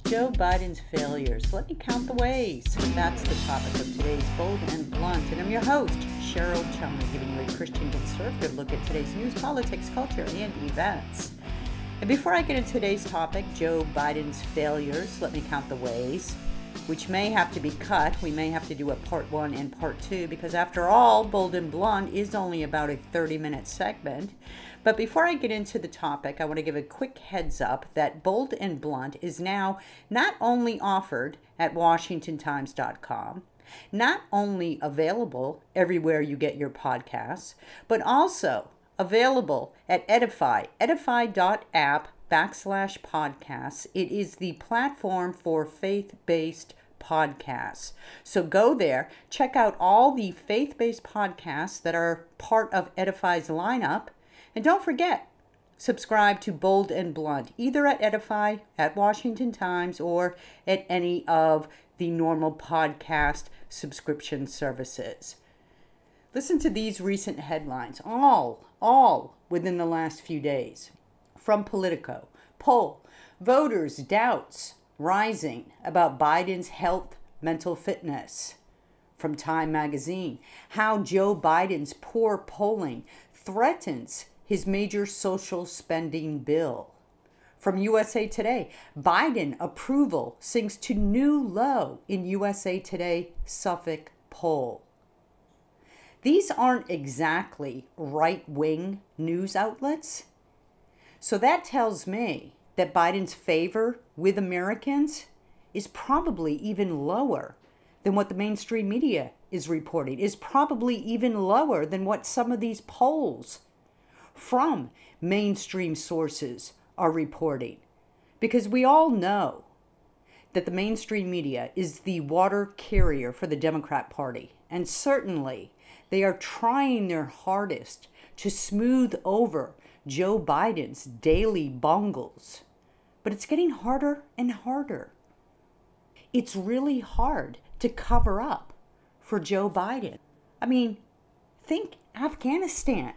Joe Biden's failures. Let me count the ways. That's the topic of today's Bold and Blunt. And I'm your host, Cheryl Chumley, giving you a Christian conservative look at today's news, politics, culture, and events. And before I get into today's topic, Joe Biden's failures, let me count the ways, which may have to be cut. We may have to do a part 1 and part 2 because after all, Bold and Blunt is only about a 30-minute segment. But before I get into the topic, I want to give a quick heads up that Bold and Blunt is now not only offered at WashingtonTimes.com, not only available everywhere you get your podcasts, but also available at Edify, edify.app/podcasts. It is the platform for faith-based podcasts. So go there, check out all the faith-based podcasts that are part of Edify's lineup. And don't forget, subscribe to Bold and Blunt, either at Edify, at Washington Times, or at any of the normal podcast subscription services. Listen to these recent headlines, all within the last few days. From Politico, poll, voters' doubts rising about Biden's health, mental fitness. From Time magazine, how Joe Biden's poor polling threatens his major social spending bill. From USA Today, Biden approval sinks to new low in USA Today Suffolk poll. These aren't exactly right-wing news outlets. So that tells me that Biden's favor with Americans is probably even lower than what the mainstream media is reporting, is probably even lower than what some of these polls from mainstream sources are reporting. Because we all know that the mainstream media is the water carrier for the Democrat Party. And certainly they are trying their hardest to smooth over Joe Biden's daily bungles. But it's getting harder and harder. It's really hard to cover up for Joe Biden. I mean, think Afghanistan.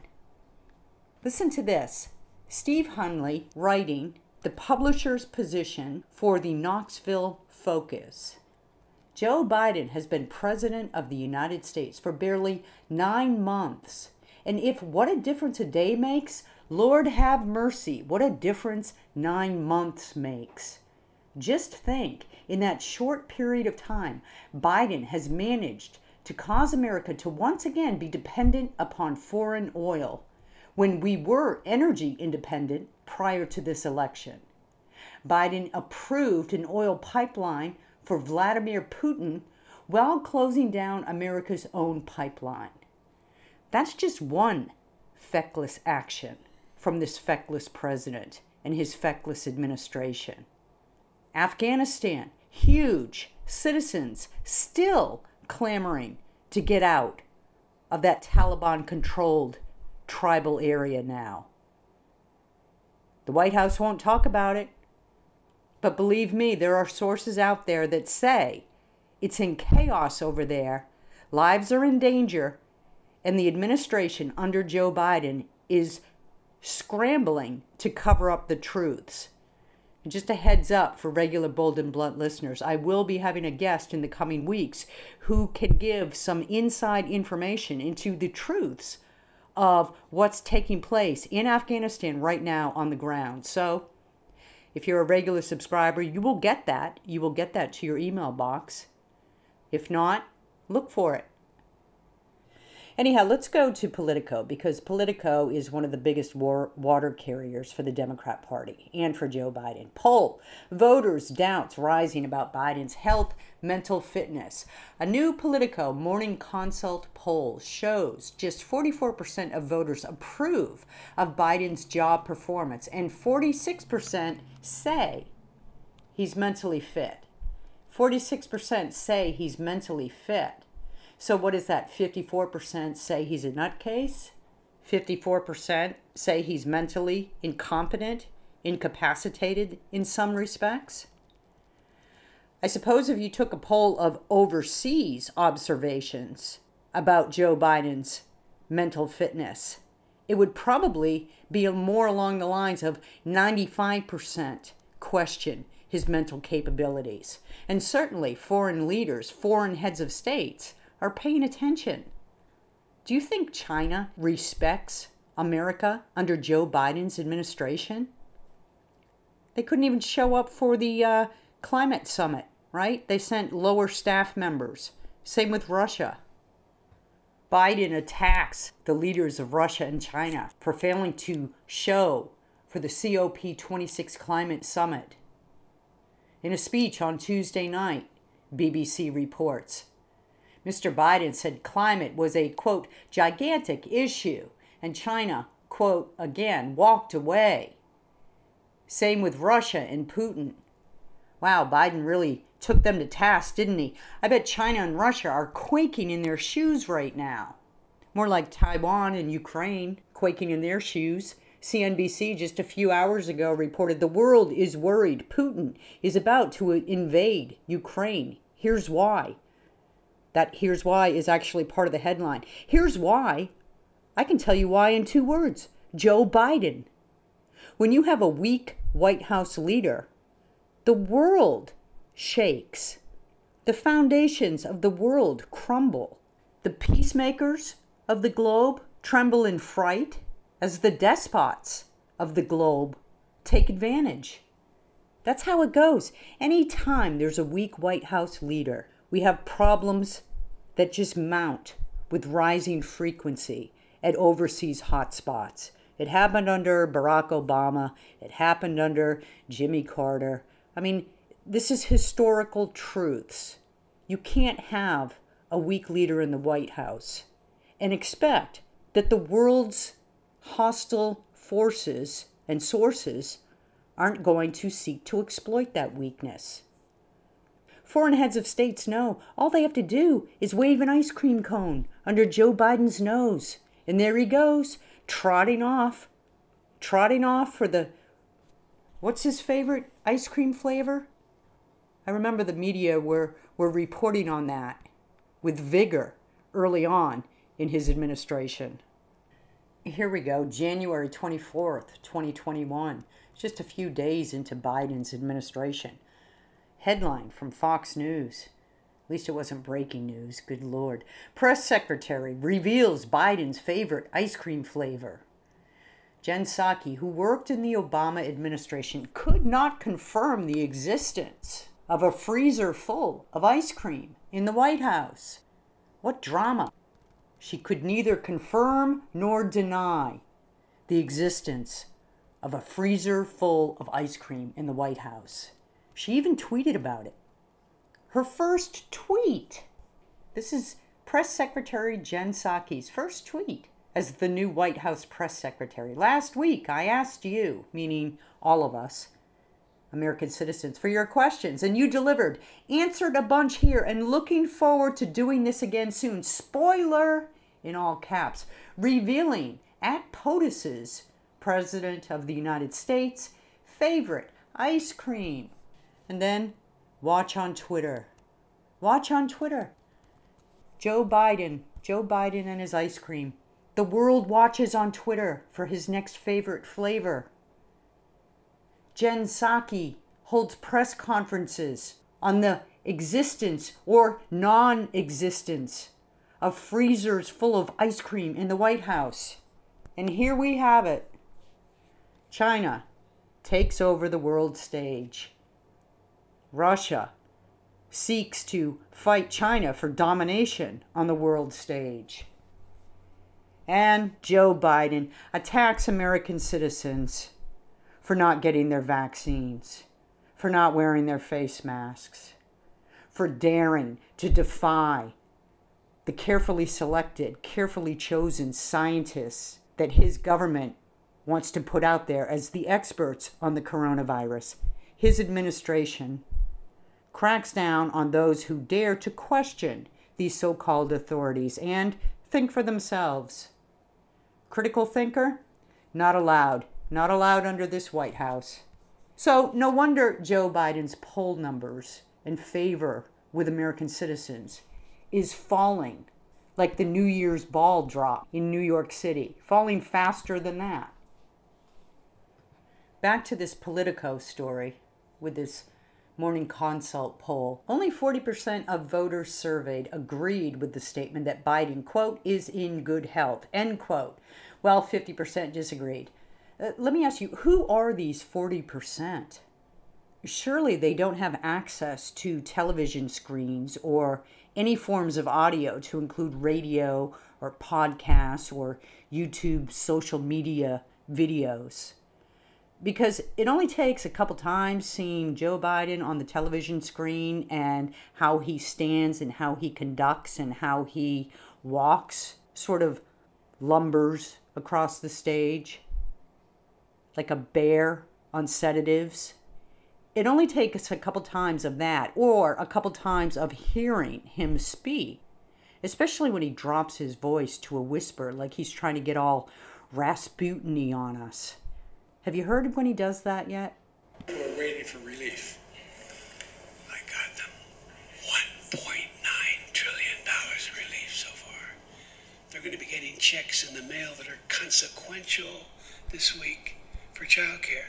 Listen to this. Steve Hunley writing the publisher's position for the Knoxville Focus. Joe Biden has been president of the United States for barely 9 months. And if what a difference a day makes, Lord have mercy, what a difference 9 months makes. Just think, in that short period of time, Biden has managed to cause America to once again be dependent upon foreign oil, when we were energy independent prior to this election. Biden approved an oil pipeline for Vladimir Putin while closing down America's own pipeline. That's just one feckless action from this feckless president and his feckless administration. Afghanistan, huge. Citizens still clamoring to get out of that Taliban-controlled tribal area now. The White House won't talk about it, but believe me, there are sources out there that say it's in chaos over there, lives are in danger, and the administration under Joe Biden is scrambling to cover up the truths. And just a heads up for regular Bold and Blunt listeners, I will be having a guest in the coming weeks who can give some inside information into the truths of what's taking place in Afghanistan right now on the ground. So if you're a regular subscriber, you will get that. You will get that to your email box. If not, look for it. Anyhow, let's go to Politico, because Politico is one of the biggest water carriers for the Democrat Party and for Joe Biden. Poll, voters' doubts rising about Biden's health, mental fitness. A new Politico Morning Consult poll shows just 44% of voters approve of Biden's job performance, and 46% say he's mentally fit. 46% say he's mentally fit. So what is that? 54% say he's a nutcase. 54% say he's mentally incompetent, incapacitated in some respects. I suppose if you took a poll of overseas observations about Joe Biden's mental fitness, it would probably be more along the lines of 95% question his mental capabilities. And certainly foreign leaders, foreign heads of states are paying attention. Do you think China respects America under Joe Biden's administration? They couldn't even show up for the climate summit, right? They sent lower staff members. Same with Russia. Biden attacks the leaders of Russia and China for failing to show for the COP26 climate summit. In a speech on Tuesday night, BBC reports, Mr. Biden said climate was a, quote, gigantic issue, and China, quote, again, walked away. Same with Russia and Putin. Wow, Biden really took them to task, didn't he? I bet China and Russia are quaking in their shoes right now. More like Taiwan and Ukraine quaking in their shoes. CNBC just a few hours ago reported the world is worried. Putin is about to invade Ukraine. Here's why. That here's why is actually part of the headline. Here's why. I can tell you why in 2 words. Joe Biden. When you have a weak White House leader, the world shakes. The foundations of the world crumble. The peacemakers of the globe tremble in fright as the despots of the globe take advantage. That's how it goes. Anytime there's a weak White House leader, we have problems that just mount with rising frequency at overseas hotspots. It happened under Barack Obama. It happened under Jimmy Carter. I mean, this is historical truths. You can't have a weak leader in the White House and expect that the world's hostile forces and sources aren't going to seek to exploit that weakness. Foreign heads of states know all they have to do is wave an ice cream cone under Joe Biden's nose. And there he goes, trotting off for the, what's his favorite ice cream flavor? I remember the media were reporting on that with vigor early on in his administration. Here we go, January 24th, 2021, just a few days into Biden's administration. Headline from Fox News. At least it wasn't breaking news, good Lord. Press secretary reveals Biden's favorite ice cream flavor. Jen Psaki, who worked in the Obama administration, could not confirm the existence of a freezer full of ice cream in the White House. What drama. She could neither confirm nor deny the existence of a freezer full of ice cream in the White House. She even tweeted about it. Her first tweet. This is Press Secretary Jen Psaki's first tweet as the new White House press secretary. Last week, I asked you, meaning all of us, American citizens, for your questions, and you delivered. Answered a bunch here, and looking forward to doing this again soon. Spoiler, in all caps, revealing at POTUS's President of the United States favorite ice cream. And then watch on Twitter. Watch on Twitter. Joe Biden and his ice cream. The world watches on Twitter for his next favorite flavor. Jen Psaki holds press conferences on the existence or non-existence of freezers full of ice cream in the White House. And here we have it. China takes over the world stage. Russia seeks to fight China for domination on the world stage. And Joe Biden attacks American citizens for not getting their vaccines, for not wearing their face masks, for daring to defy the carefully selected, carefully chosen scientists that his government wants to put out there as the experts on the coronavirus. His administration cracks down on those who dare to question these so-called authorities and think for themselves. Critical thinker? Not allowed. Not allowed under this White House. So no wonder Joe Biden's poll numbers in favor with American citizens is falling like the New Year's ball drop in New York City, falling faster than that. Back to this Politico story with this Morning Consult poll. Only 40% of voters surveyed agreed with the statement that Biden, quote, is in good health, end quote. Well, 50% disagreed. Let me ask you, who are these 40%? Surely they don't have access to television screens or any forms of audio to include radio or podcasts or YouTube social media videos. Because it only takes a couple times seeing Joe Biden on the television screen and how he stands and how he conducts and how he walks, sort of lumbers across the stage like a bear on sedatives. It only takes a couple times of that or a couple times of hearing him speak, especially when he drops his voice to a whisper like he's trying to get all Rasputin-y on us. Have you heard when he does that yet? We're waiting for relief. I got them. $1.9 trillion relief so far. They're going to be getting checks in the mail that are consequential this week for childcare.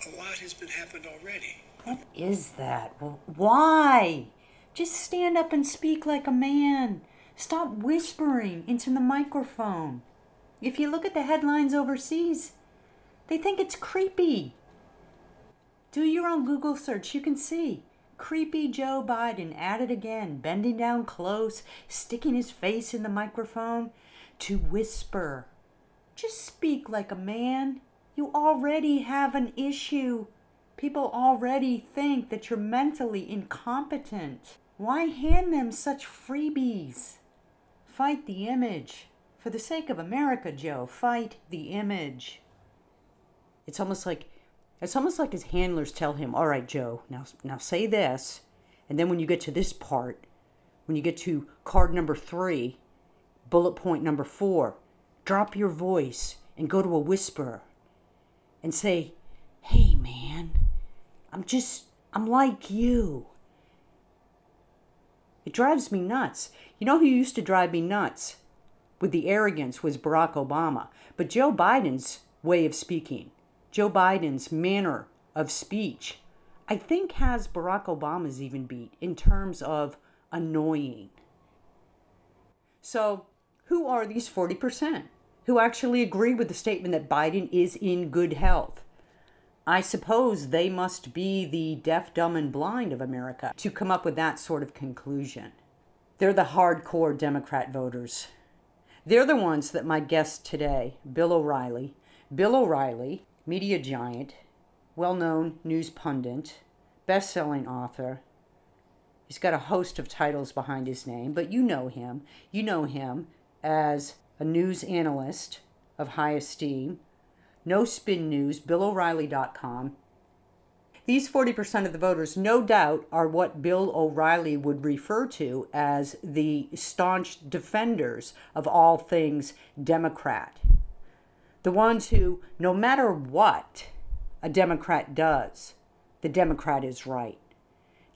A lot has been happened already. What is that? Why? Just stand up and speak like a man. Stop whispering into the microphone. If you look at the headlines overseas, they think it's creepy. Do your own Google search. You can see creepy Joe Biden at it again, bending down close, sticking his face in the microphone to whisper. Just speak like a man. You already have an issue. People already think that you're mentally incompetent. Why hand them such freebies? Fight the image. For the sake of America, Joe, fight the image. It's almost like his handlers tell him, all right, Joe, now say this. And then when you get to this part, when you get to card number 3, bullet point number 4, drop your voice and go to a whisper and say, hey, man, I'm like you. It drives me nuts. You know who used to drive me nuts with the arrogance was Barack Obama. But Joe Biden's way of speaking, Joe Biden's manner of speech, I think has Barack Obama's even beat in terms of annoying. So who are these 40% who actually agree with the statement that Biden is in good health? I suppose they must be the deaf, dumb, and blind of America to come up with that sort of conclusion. They're the hardcore Democrat voters. They're the ones that my guest today, Bill O'Reilly, media giant, well-known news pundit, best-selling author. He's got a host of titles behind his name, but you know him. You know him as a news analyst of high esteem. No Spin News, BillO'Reilly.com. These 40% of the voters, no doubt, are what Bill O'Reilly would refer to as the staunch defenders of all things Democrat. The ones who, no matter what a Democrat does, the Democrat is right.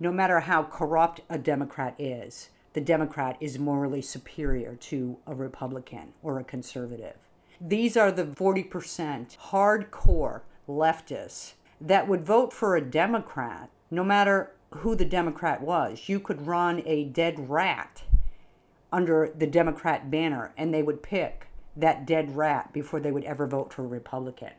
No matter how corrupt a Democrat is, the Democrat is morally superior to a Republican or a conservative. These are the 40% hardcore leftists that would vote for a Democrat, no matter who the Democrat was. You could run a dead rat under the Democrat banner, and they would pick that dead rat before they would ever vote for a Republican.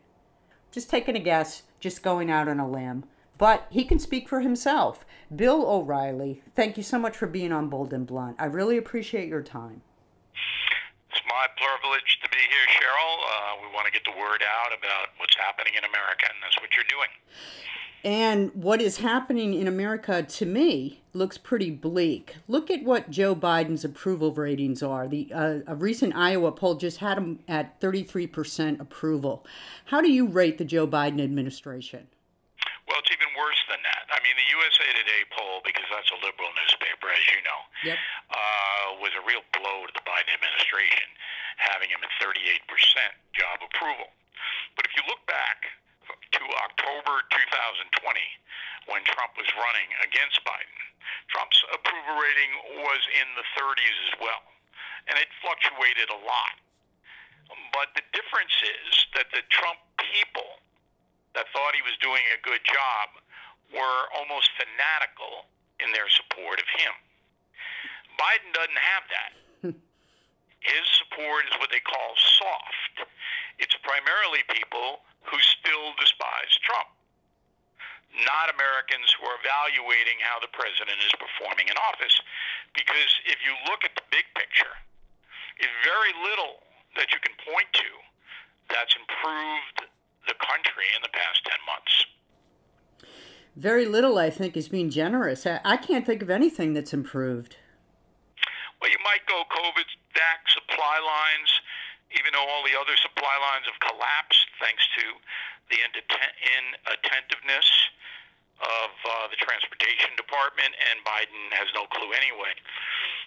Just taking a guess, just going out on a limb. But he can speak for himself. Bill O'Reilly, thank you so much for being on Bold and Blunt. I really appreciate your time. It's my privilege to be here, Cheryl. We want to get the word out about what's happening in America, and that's what you're doing. And what is happening in America, to me, looks pretty bleak. Look at what Joe Biden's approval ratings are. A recent Iowa poll just had him at 33% approval. How do you rate the Joe Biden administration? Well, it's even worse than that. I mean, the USA Today poll, because that's a liberal newspaper, as you know, Yep. Was a real blow to the Biden administration, having him at 38% job approval. But if you look back to October 2020, when Trump was running against Biden, Trump's approval rating was in the 30s as well, and it fluctuated a lot. But the difference is that the Trump people that thought he was doing a good job were almost fanatical in their support of him. Biden doesn't have that. His support is what they call soft. It's primarily people who still despise Trump, not Americans who are evaluating how the president is performing in office. Because if you look at the big picture, it's very little that you can point to that's improved the country in the past 10 months. Very little, I think, is being generous. I can't think of anything that's improved. Well, you might go COVID-back supply lines, even though all the other supply lines have collapsed thanks to the inattentiveness of the transportation department, and Biden has no clue anyway.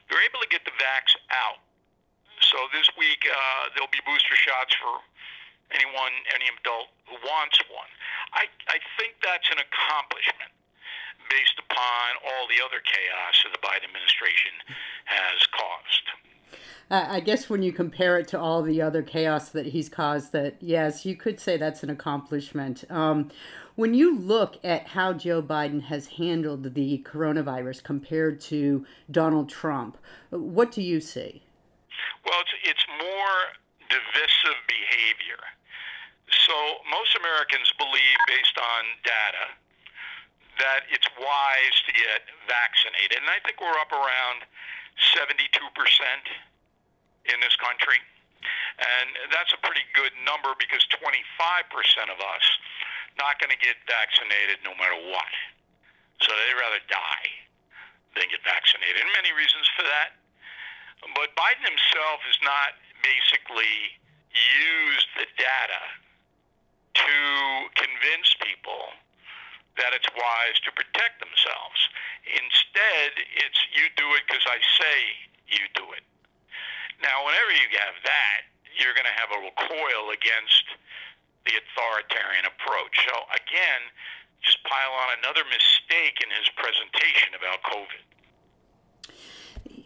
They're able to get the vax out. So this week, there'll be booster shots for any adult who wants one. I think that's an accomplishment based upon all the other chaos that the Biden administration has caused. I guess when you compare it to all the other chaos that he's caused, that yes, you could say that's an accomplishment. When you look at how Joe Biden has handled the coronavirus compared to Donald Trump, what do you see? Well, it's more divisive behavior. So most Americans believe, based on data, that it's wise to get vaccinated. And I think we're up around 72% in this country. And that's a pretty good number because 25% of us not going to get vaccinated no matter what. So they'd rather die than get vaccinated. And many reasons for that. But Biden himself has not basically used the data to convince people that it's wise to protect themselves. Instead, it's you do it because I say you do it. Now, whenever you have that, you're going to have a recoil against the authoritarian approach. So, again, just pile on another mistake in his presentation about COVID.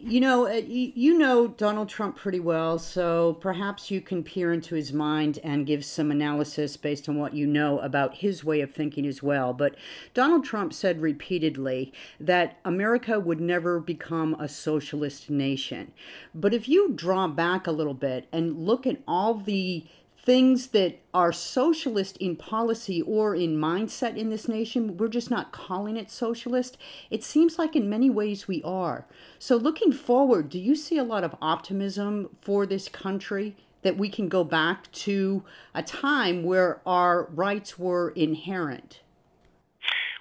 You know Donald Trump pretty well, so perhaps you can peer into his mind and give some analysis based on what you know about his way of thinking as well. But Donald Trump said repeatedly that America would never become a socialist nation. But if you draw back a little bit and look at all the things that are socialist in policy or in mindset in this nation, we're just not calling it socialist. It seems like in many ways we are. So looking forward, do you see a lot of optimism for this country that we can go back to a time where our rights were inherent?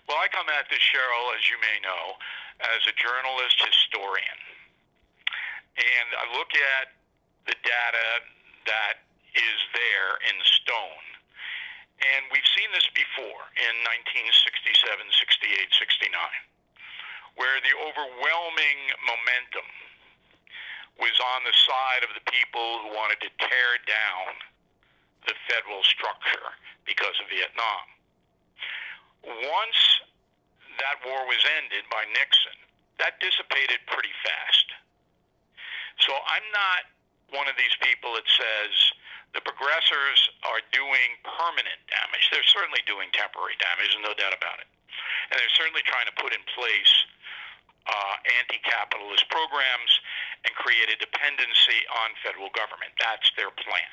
Well, I come at this, Cheryl, as you may know, as a journalist historian. And I look at the data that is there in stone. And we've seen this before in 1967, 68, 69, where the overwhelming momentum was on the side of the people who wanted to tear down the federal structure because of Vietnam. Once that war was ended by Nixon, that dissipated pretty fast. So I'm not one of these people that says the progressors are doing permanent damage. They're certainly doing temporary damage, there's no doubt about it. And they're certainly trying to put in place anti-capitalist programs and create a dependency on federal government. That's their plan.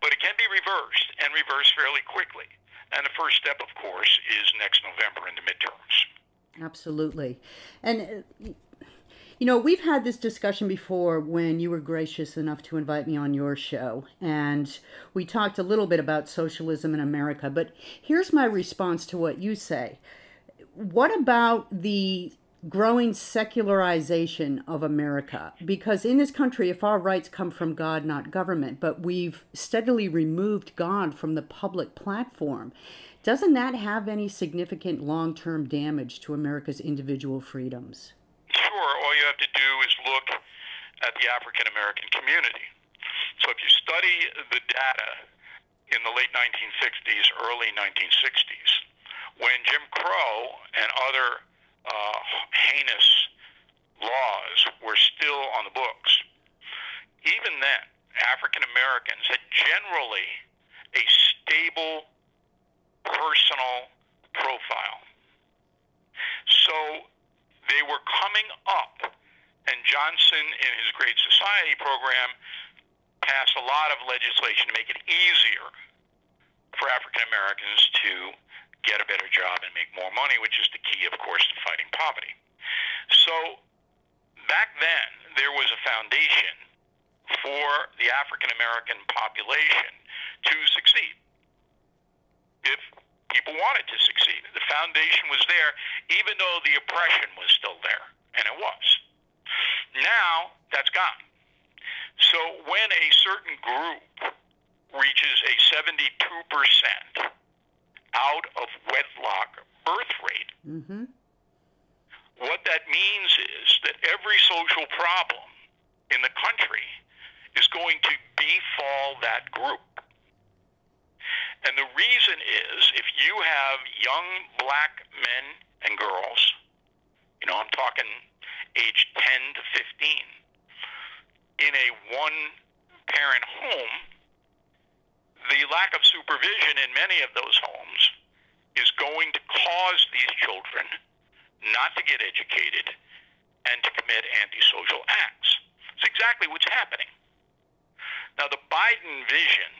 But it can be reversed, and reversed fairly quickly. And the first step, of course, is next November in the midterms. Absolutely. And you know, we've had this discussion before when you were gracious enough to invite me on your show, and we talked a little bit about socialism in America, but here's my response to what you say. What about the growing secularization of America? Because in this country, if our rights come from God, not government, but we've steadily removed God from the public platform, doesn't that have any significant long-term damage to America's individual freedoms? Sure. All you have to do is look at the African American community. So if you study the data in the late 1960s, early 1960s, when Jim Crow and other heinous laws were still on the books, even then, African Americans had generally a stable personal profile. So they were coming up, and Johnson, in his Great Society program, passed a lot of legislation to make it easier for African Americans to get a better job and make more money, which is the key, of course, to fighting poverty. So back then, there was a foundation for the African American population to succeed, if people wanted to succeed. The foundation was there, even though the oppression was still there, and it was. Now, that's gone. So when a certain group reaches a 72% out of wedlock birth rate, what that means is that every social problem in the country is going to befall that group. And the reason is, if you have young black men and girls, I'm talking age 10 to 15, in a one-parent home, the lack of supervision in many of those homes is going to cause these children not to get educated and to commit antisocial acts. It's exactly what's happening. Now, the Biden vision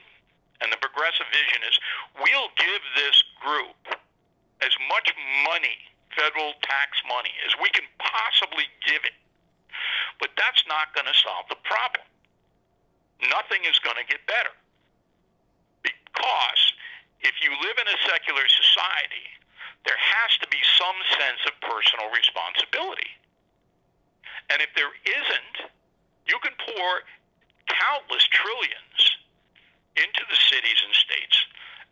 and the progressive vision is, we'll give this group as much money, federal tax money, as we can possibly give it. But that's not going to solve the problem. Nothing is going to get better. Because if you live in a secular society, there has to be some sense of personal responsibility. And if there isn't, you can pour countless trillions into the cities and states,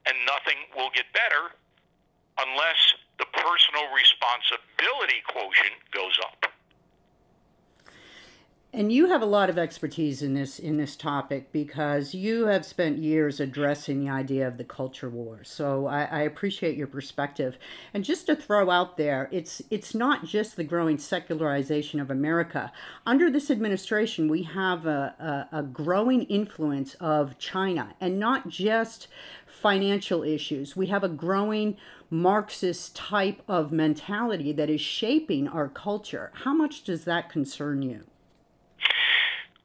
and nothing will get better unless the personal responsibility quotient goes up. And you have a lot of expertise in this topic, because you have spent years addressing the idea of the culture war. So I appreciate your perspective. And just to throw out there, it's not just the growing secularization of America. Under this administration, we have a growing influence of China, and not just financial issues. We have a growing Marxist type of mentality that is shaping our culture. How much does that concern you?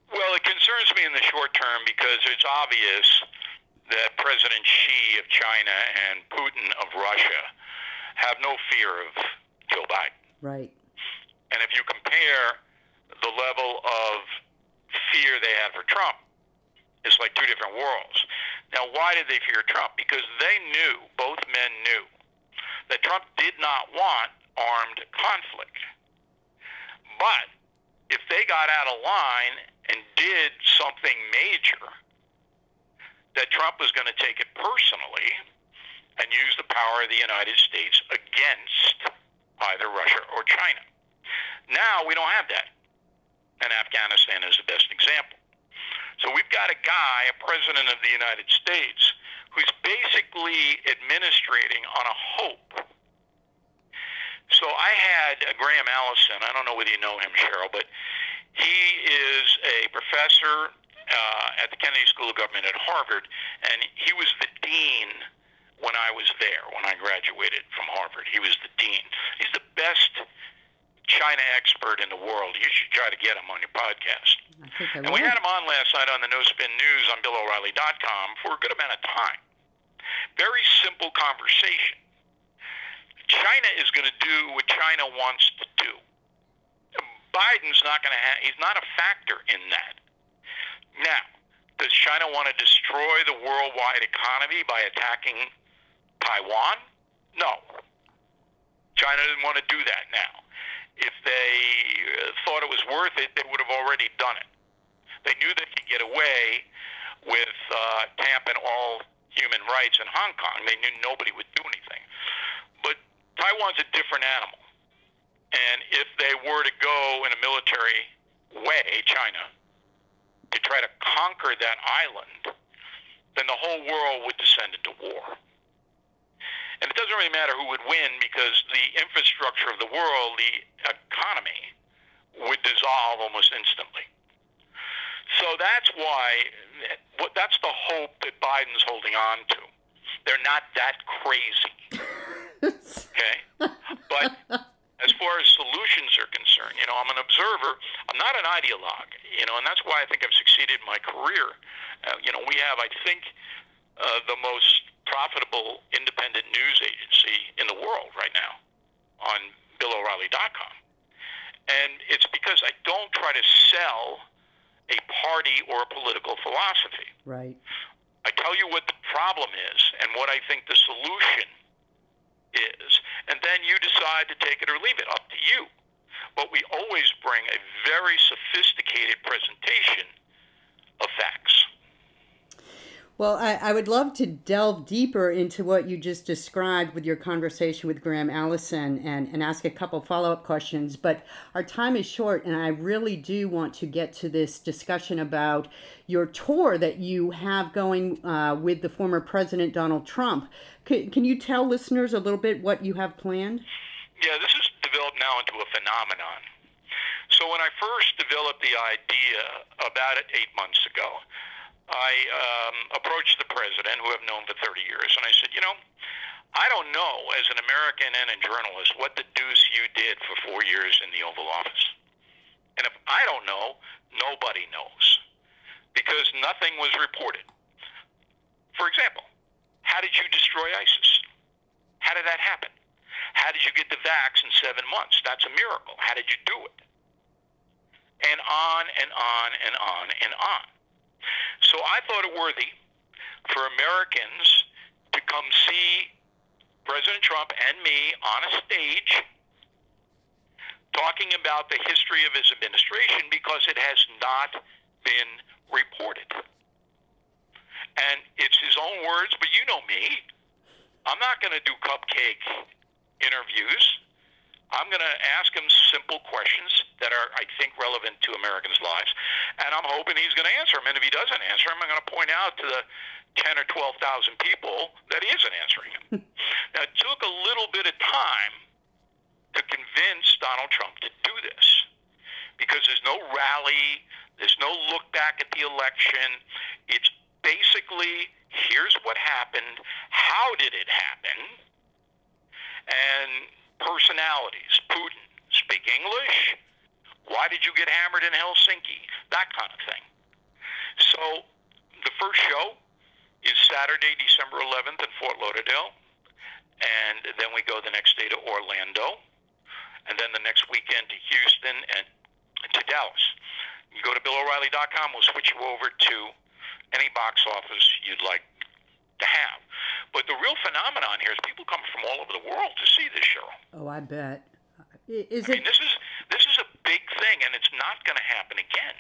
Well, it concerns me in the short term because it's obvious that President Xi of China and Putin of Russia have no fear of Joe Biden. Right. And if you compare the level of fear they have for Trump, it's like two different worlds. Now, why did they fear Trump? Because they knew, both men knew, that Trump did not want armed conflict. But if they got out of line and did something major, that Trump was going to take it personally and use the power of the United States against either Russia or China. Now we don't have that, and Afghanistan is the best example. So we've got a guy, a president of the United States, who's basically administrating on a hope. So I had Graham Allison, I don't know whether you know him, Cheryl, but he is a professor at the Kennedy School of Government at Harvard, and he was the dean when I was there, when I graduated from Harvard. He was the dean. He's the best China expert in the world. You should try to get him on your podcast. I think I will. And we had him on last night on the No Spin News on BillO'Reilly.com for a good amount of time. Very simple conversation. China is going to do what China wants to do. Biden's not going to have, he's not a factor in that. Now, does China want to destroy the worldwide economy by attacking Taiwan? No. China doesn't want to do that now. If they thought it was worth it, they would have already done it. They knew they could get away with tamping all human rights in Hong Kong. They knew nobody would do anything. But Taiwan's a different animal. And if they were to go in a military way, China, to try to conquer that island, then the whole world would descend into war. And it doesn't really matter who would win, because the infrastructure of the world, the economy, would dissolve almost instantly. So that's why, that's the hope that Biden's holding on to. They're not that crazy. Okay? But As far as solutions are concerned, I'm an observer. I'm not an ideologue, and that's why I think I've succeeded in my career. We have, I think, the most profitable independent news agency in the world right now on BillO'Reilly.com. And it's because I don't try to sell a party or a political philosophy. Right. I tell you what the problem is and what I think the solution is, and then you decide to take it or leave it, up to you. But we always bring a very sophisticated presentation of facts. Well, I would love to delve deeper into what you just described with your conversation with Graham Allison and ask a couple follow-up questions, but our time is short, and I really do want to get to this discussion about your tour that you have going with the former President Donald Trump. Can you tell listeners a little bit what you have planned? Yeah, this has developed now into a phenomenon. So when I first developed the idea about 8 months ago, I approached the president, who I've known for 30 years, and I said, I don't know, as an American and a journalist, what the deuce you did for 4 years in the Oval Office. And if I don't know, nobody knows, because nothing was reported. For example, how did you destroy ISIS? How did that happen? How did you get the vax in 7 months? That's a miracle. How did you do it? And on and on and on and on. So I thought it worthy for Americans to come see President Trump and me on a stage talking about the history of his administration, because it has not been reported. And it's his own words, but you know me. I'm not going to do cupcake interviews. I'm going to ask him simple questions that are, I think, relevant to Americans' lives, and I'm hoping he's going to answer them. And if he doesn't answer them, I'm going to point out to the 10 or 12,000 people that he isn't answering them. Now, it took a little bit of time to convince Donald Trump to do this, because there's no rally, there's no look back at the election. It's basically, here's what happened, how did it happen, and personalities. Putin, speak English? Why did you get hammered in Helsinki? That kind of thing. So the first show is Saturday, December 11th in Fort Lauderdale, and then we go the next day to Orlando, and then the next weekend to Houston and to Dallas. You go to BillO'Reilly.com, we'll switch you over to any box office you'd like to have. But the real phenomenon here is people come from all over the world to see this show. Oh, I bet. This is a big thing, and it's not going to happen again.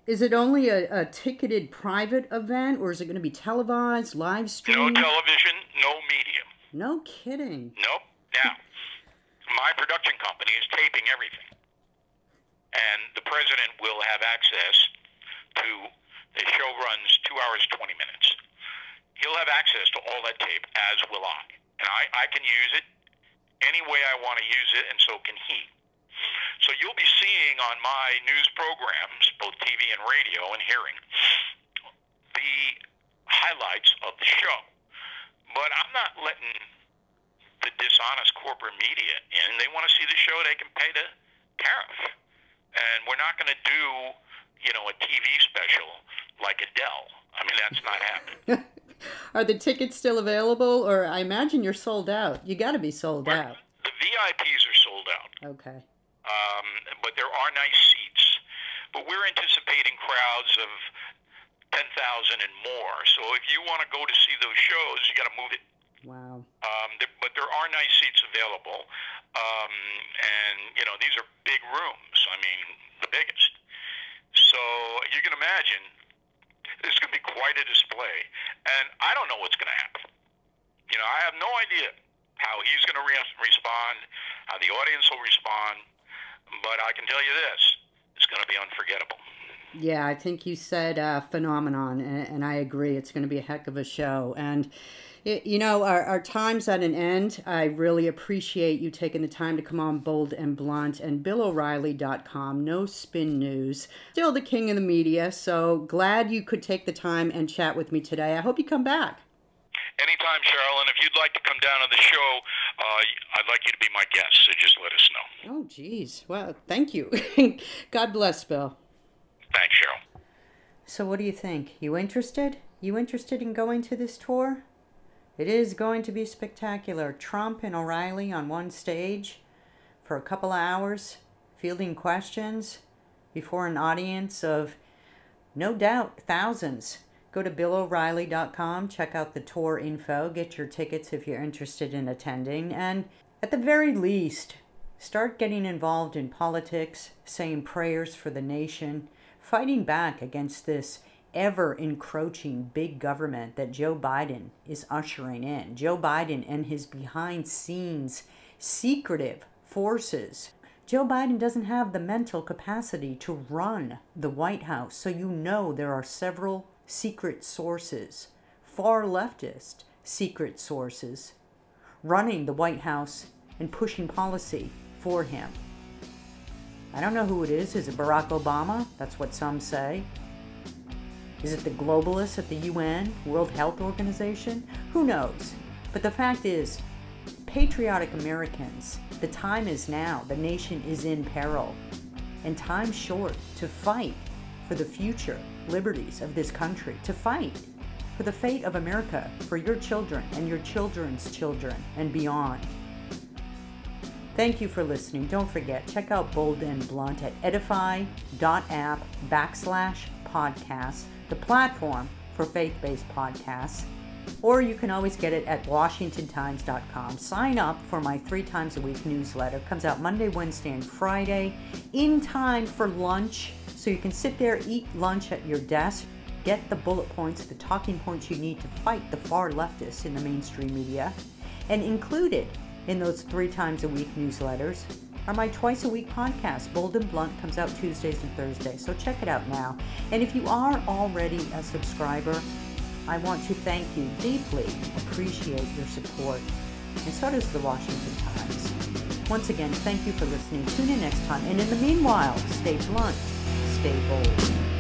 Is it only a ticketed private event, or is it going to be televised, live streamed? No television, no medium. No kidding. Nope. Now, my production company is taping everything, and the president will have access to, the show runs 2 hours, 20 minutes. He'll have access to all that tape, as will I. And I can use it any way I want to use it, and so can he. So you'll be seeing on my news programs, both TV and radio, and hearing the highlights of the show. But I'm not letting the dishonest corporate media in. They want to see the show, they can pay the tariff. And we're not going to do, a TV special like Adele. I mean, that's not happening. Are the tickets still available, or I imagine you're sold out? You got to be sold out. The VIPs are sold out. Okay. But there are nice seats. But we're anticipating crowds of 10,000 and more. So if you want to go to see those shows, you got to move it. Wow. But there are nice seats available. And, these are big rooms. I mean, the biggest. So you can imagine this is going to be quite a display. And I don't know what's going to happen. I have no idea how he's going to respond, how the audience will respond. But I can tell you this, it's going to be unforgettable. Yeah, I think you said phenomenon, and I agree. It's going to be a heck of a show. And, our time's at an end. I really appreciate you taking the time to come on Bold and Blunt, and BillO'Reilly.com, no spin news. Still the king of the media, so glad you could take the time and chat with me today. I hope you come back. Anytime, Cheryl, and if you'd like to come down to the show, I'd like you to be my guest, so just let us know. Oh, geez. Well, thank you. God bless, Bill. Thanks, Cheryl. So what do you think? You interested? You interested in going to this tour? It is going to be spectacular. Trump and O'Reilly on one stage for a couple of hours, fielding questions before an audience of, no doubt, thousands. Go to BillO'Reilly.com, check out the tour info, get your tickets if you're interested in attending, and at the very least, start getting involved in politics, saying prayers for the nation, fighting back against this ever-encroaching big government that Joe Biden is ushering in. Joe Biden and his behind-scenes secretive forces. Joe Biden doesn't have the mental capacity to run the White House, so you know there are several secret sources, far leftist secret sources, running the White House and pushing policy for him. I don't know who it is. Is it Barack Obama? That's what some say. Is it the globalists at the UN, World Health Organization? Who knows? But the fact is, patriotic Americans, the time is now. The nation is in peril. And time's short to fight for the future liberties of this country, to fight for the fate of America, for your children and your children's children and beyond. Thank you for listening. Don't forget, check out Bold and Blunt at edify.app/podcast, the platform for faith-based podcasts. Or you can always get it at WashingtonTimes.com. Sign up for my 3 times a week newsletter. It comes out Monday, Wednesday, and Friday in time for lunch. So you can sit there, eat lunch at your desk, get the bullet points, the talking points you need to fight the far leftists in the mainstream media. And included in those 3 times a week newsletters are my twice a week podcasts. Bold and Blunt comes out Tuesdays and Thursdays. So check it out now. And if you are already a subscriber, I want to thank you deeply, appreciate your support, and so does the Washington Times. Once again, thank you for listening. Tune in next time, and in the meanwhile, stay blunt, stay bold.